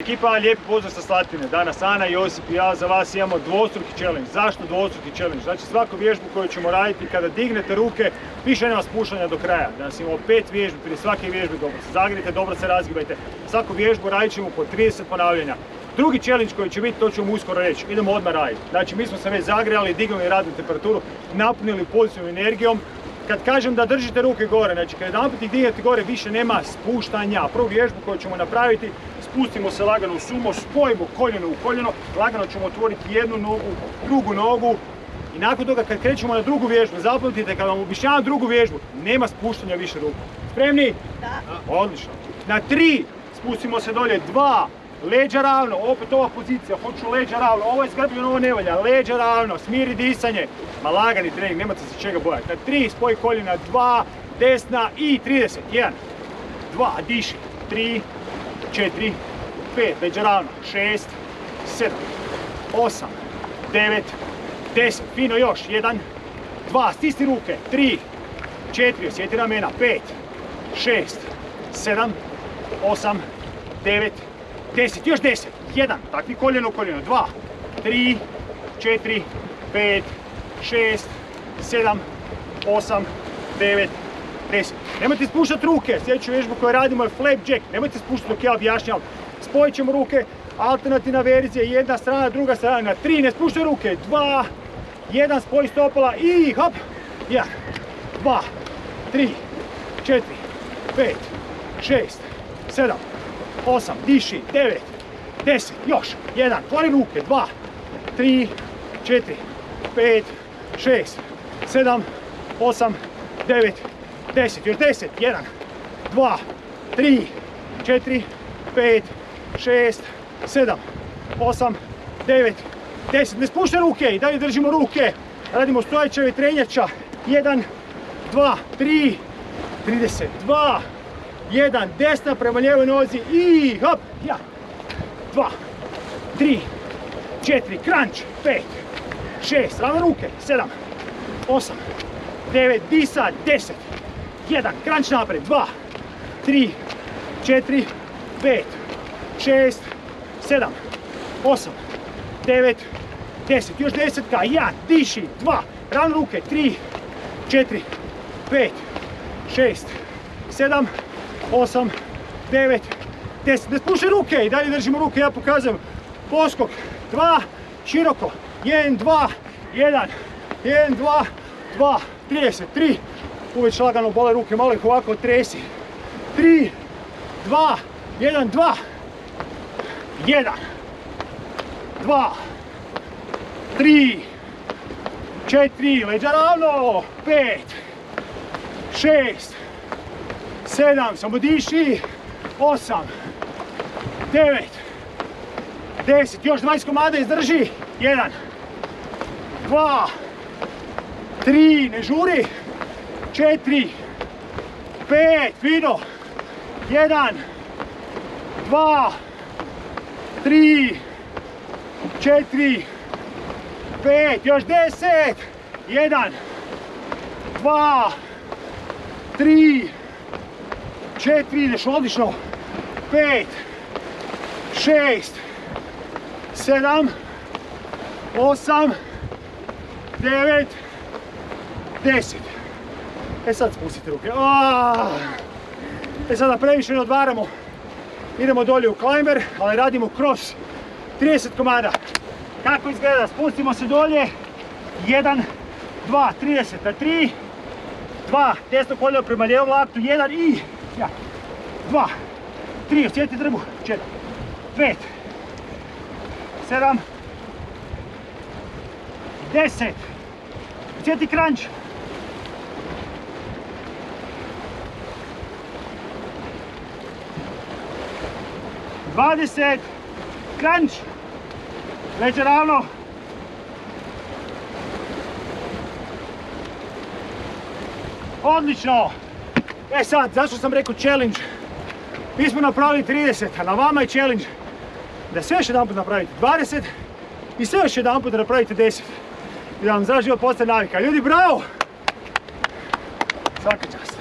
Ekipa, lijepi pozdrav sa Slatine. Danas Ana, Josip i ja za vas imamo dvostruki challenge. Zašto dvostruki challenge? Znači svaku vježbu koju ćemo raditi kada dignete ruke, više nema spuštanja do kraja. Danas imamo 5 vježbi, prije svake vježbe dobro se zagrite, dobro se razgibajte. Svaku vježbu radit ćemo po 30 ponavljanja. Drugi challenge koji će biti, to ću vam uskoro reći, idemo odmah raditi. Znači mi smo se već zagrijali, dignuli radnu temperaturu, napunili pozitivnom energijom. Kad kažem da držite ruke gore, znači kad jedanput ih dignete gore, više nema spuštanja. Prvu vježbu koju ćemo napraviti, spustimo se lagano u sumo, spojimo koljeno u koljeno, lagano ćemo otvoriti jednu nogu, drugu nogu i nakon toga kad krećemo na drugu vježbu, zapamtite kad vam objašnjavam drugu vježbu, nema spuštanja više ruku. Spremni? Da. Odlično. Na 3 spustimo se dolje, 2, leđa ravno, opet ova pozicija, hoću leđa ravno, ovo je zgrbljeno, ovo ne valja, leđa ravno, smiri disanje, ma lagani trening, nemate se čega bojati. Na 3 spoj koljena, 2, desna i 30, 1, 2, diši, 3, 4, 5, leđa ravno, 6, 7, 8, 9, 10, fino još, 1, 2, stisni ruke, 3, 4, osjeti ramena, 5, 6, 7, 8, 9, 10, još 10, 1, takvi koljeno u koljeno, 2, 3, 4, 5, 6, 7, 8, 9, 10. Nemojte spuštati ruke, sljedeću vježbu koju radimo je flapjack, nemojte spuštati dok ja objašnjavam. Spojit ćemo ruke, alternativna verzija, jedna strana, druga strana, na 3, ne spuštaj ruke, 2, 1, spoj stopala i hop, 1, 2, 3, 4, 5, 6, 7, 8, diši, 9, 10, još, 1, otvori ruke, 2, 3, 4, 5, 6, 7, 8, 9, 10, još 10, 1, 2, 3, 4, 5, 6, 7, 8, 9, 10, ne spuštaj ruke i dalje držimo ruke, radimo stojeća vjetrenjača, 1, 2, 3, 32, 1, desna prema lijevoj nozi i hop, 1, 2, 3, 4, crunch, 5, 6, ravno ruke, 7, 8, 9, disa, 10, 1, crunch naprijed, 2, 3, 4, 5, 6, 7, 8, 9, 10, još 10, 1, diši, 2, ravno ruke, 3, 4, 5, 6, 7, 8, 9, 10, ne spuštaj ruke i dalje držimo ruke, ja pokazujem poskok, 2, široko, 1, 2, 1, 1, 2, 2, 33, uveć lagano bole ruke, malo ih ovako tresi, 3, 2, 1, 2, 1, 2, 3, 4, leđa ravno, 5, 6, 7, samo diši, 8, 9, 10, još 20 komada izdrži, 1, 2, 3, ne žuri, 4, 5, fino, 1, 2, 3, 4, 5, još 10, 1, 2, 3, 4, ideš odlično, 5, 6, 7, 8, 9, 10. E sad spustite ruke. E sada previše ne odvaramo. Idemo dolje u climber, ali radimo cross. 30 komada. Kako izgleda? Spustimo se dolje. 1, 2, 30 na 3. 2, desno koljeno prema lijevom laktu. 1 i 2, 3, osjeti drbu. 4, 5, 7, 10. Osjeti crunch. 20, crunch, leđa ravno. Odlično. E sad, zašto sam rekao challenge? Mi smo napravili 30, a na vama je challenge da sve još jedan put napravite 20 i sve još jedan put da napravite 10. I da vam za život postane navika. Ljudi, bravo! Svaka čast.